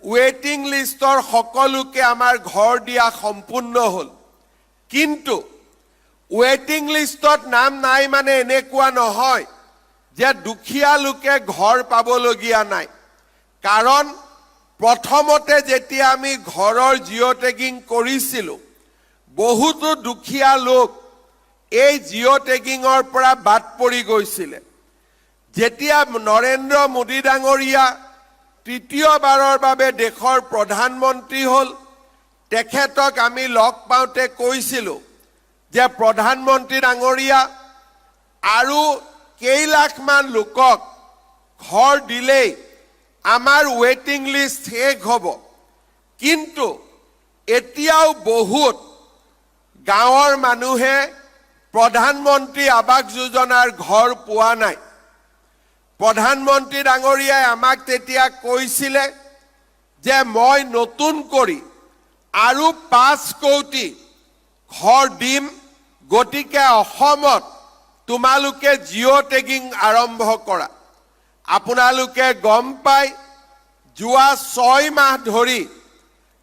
ৱেটিং লিষ্টৰ সকলোকে আমাৰ ঘৰ দিয়া সম্পূৰ্ণ হ'ল কিন্তু ৱেটিং লিষ্টত নাম নাই মানে এনেকুৱা নহয় যে দুখীয়া লোকে ঘৰ পাবলগীয়া নাই কাৰণ প্ৰথমতে যেতিয়া আমি ঘৰৰ জিঅ' টেগিং কৰিছিলোঁ বহুতো দুখীয়া লোক এই জিঅ' টেগিঙৰ পৰা বাদ পৰি গৈছিলে যেতিয়া নৰেন্দ্ৰ মোদী ডাঙৰীয়া তৃতীয়বাৰৰ বাবে দেশৰ প্ৰধানমন্ত্ৰী হ'ল তেখেতক আমি লগ পাওঁতে কৈছিলোঁ যে প্ৰধানমন্ত্ৰী ডাঙৰীয়া আৰু কেইলাখমান লোকক ঘৰ দিলেই আমাৰ ৱেটিং লিষ্ট শেষ হ'ব কিন্তু এতিয়াও বহুত গাঁৱৰ মানুহে প্ৰধানমন্ত্ৰী আৱাস যোজনাৰ ঘৰ পোৱা নাই প্ৰধানমন্ত্ৰী ডাঙৰীয়াই আমাক তেতিয়া কৈছিলে যে মই নতুন কৰি আৰু 5 কোটি ঘৰ দিম গতিকে অসমত তোমালোকে জিঅ' টেগিং আৰম্ভ কৰা আপোনালোকে গম পাই যোৱা 6 মাহ ধৰি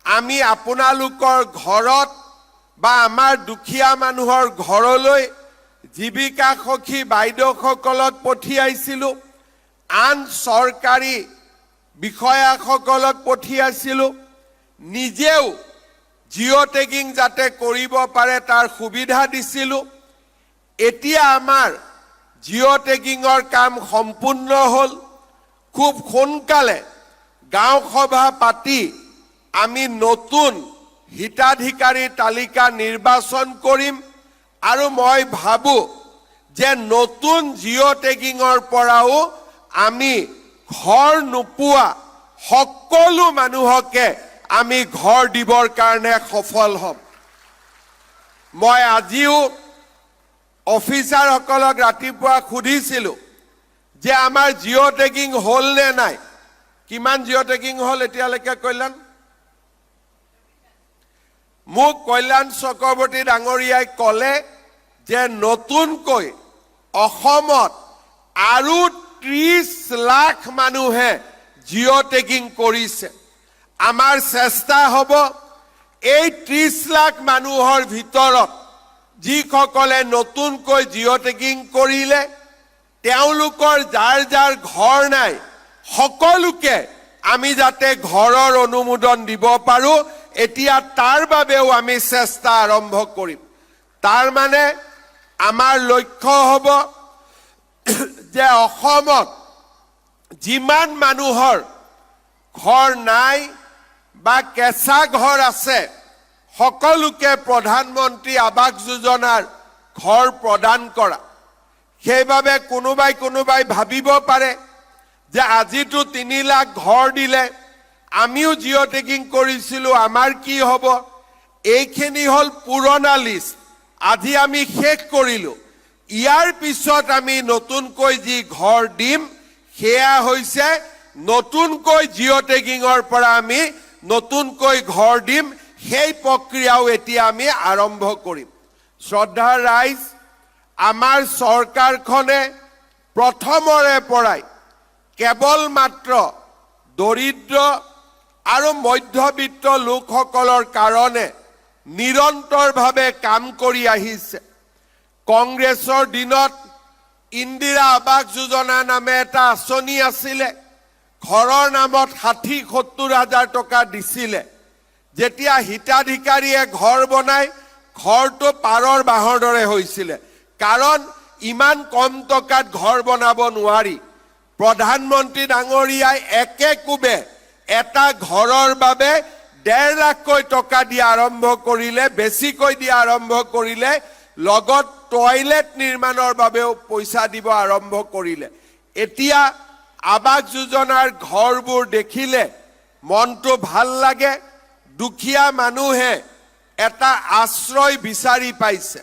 আমি আপোনালোকৰ ঘৰত বা আমাৰ দুখীয়া মানুহৰ ঘৰলৈ জীৱিকা সখী বাইদেউসকলক পঠিয়াইছিলোঁ আন চৰকাৰী বিষয়াসকলক পঠিয়াইছিলোঁ নিজেও জিঅ' টেগিং যাতে কৰিব পাৰে তাৰ সুবিধা দিছিলোঁ এতিয়া আমাৰ জিঅ' টেগিঙৰ কাম সম্পূৰ্ণ হ'ল খুব সোনকালে গাঁও সভা পাতি আমি নতুন হিতাধিকাৰীৰ তালিকা নিৰ্বাচন কৰিম আৰু মই ভাবোঁ যে নতুন জিঅ' টেগিঙৰ পৰাও আমি ঘৰ নোপোৱা সকলো মানুহকে আমি ঘৰ দিবৰ কাৰণে সফল হ'ম মই আজিও অফিচাৰসকলক ৰাতিপুৱা সুধিছিলোঁ যে আমাৰ জিঅ' টেগিং হ'ল নে নাই কিমান জিঅ' টেগিং হ'ল এতিয়ালৈকে কল্যাণ মোক কল্যাণ চক্ৰৱৰ্তী ডাঙৰীয়াই ক'লে যে নতুনকৈ অসমত আৰু 30 লাখ মানুহে জিঅ' টেগিং কৰিছে আমাৰ চেষ্টা হ'ব এই 30 লাখ মানুহৰ ভিতৰত যিসকলে নতুনকৈ জিঅ' টেগিং কৰিলে তেওঁলোকৰ যাৰ যাৰ ঘৰ নাই সকলোকে আমি যাতে ঘৰৰ অনুমোদন দিব পাৰোঁ এতিয়া তাৰ বাবেও আমি চেষ্টা আৰম্ভ কৰিম তাৰ মানে আমাৰ লক্ষ্য হ'ব যে অসমত যিমান মানুহৰ ঘৰ নাই বা কেঁচা ঘৰ আছে সকলোকে প্ৰধানমন্ত্ৰী আৱাস যোজনাৰ ঘৰ প্ৰদান কৰা সেইবাবে কোনোবাই ভাবিব পাৰে যে আজিতো 3 লাখ ঘৰ দিলে আমিও জিঅ' টেগিং কৰিছিলোঁ আমাৰ কি হ'ব এইখিনি হ'ল পুৰণা লিষ্ট আজি আমি শেষ কৰিলোঁ ইয়াৰ পিছত আমি নতুনকৈ যি ঘৰ দিম সেয়া হৈছে নতুনকৈ জিঅ' টেগিঙৰ পৰা আমি নতুনকৈ ঘৰ দিম সেই প্ৰক্ৰিয়াও এতিয়া আমি আৰম্ভ কৰিম শ্ৰদ্ধাৰ ৰাইজ আমাৰ চৰকাৰখনে প্ৰথমৰে পৰাই কেৱল মাত্ৰ দৰিদ্ৰ আৰু মধ্যবিত্ত লোকসকলৰ কাৰণে নিৰন্তৰভাৱে কাম কৰি আহিছে কংগ্ৰেছৰ দিনত ইন্দিৰা আৱাস যোজনা নামে এটা আঁচনি আছিলে ঘৰৰ নামত 60-70 হাজাৰ টকা দিছিলে যেতিয়া হিতাধিকাৰীয়ে ঘৰ বনাই ঘৰটো পাৰৰ বাঁহৰ দৰে হৈছিলে কাৰণ ইমান কম টকাত ঘৰ বনাব নোৱাৰি প্ৰধানমন্ত্ৰী ডাঙৰীয়াই একেকোবে এটা ঘৰৰ বাবে 1.5 লাখকৈ টকা দিয়া আৰম্ভ কৰিলে বেছিকৈ দিয়া আৰম্ভ কৰিলে লগত টয়লেট নিৰ্মাণৰ বাবেও পইচা দিব আৰম্ভ কৰিলে এতিয়া আৱাস যোজনাৰ ঘৰবোৰ দেখিলে মনটো ভাল লাগে দুখীয়া মানুহে এটা আশ্ৰয় বিচাৰি পাইছে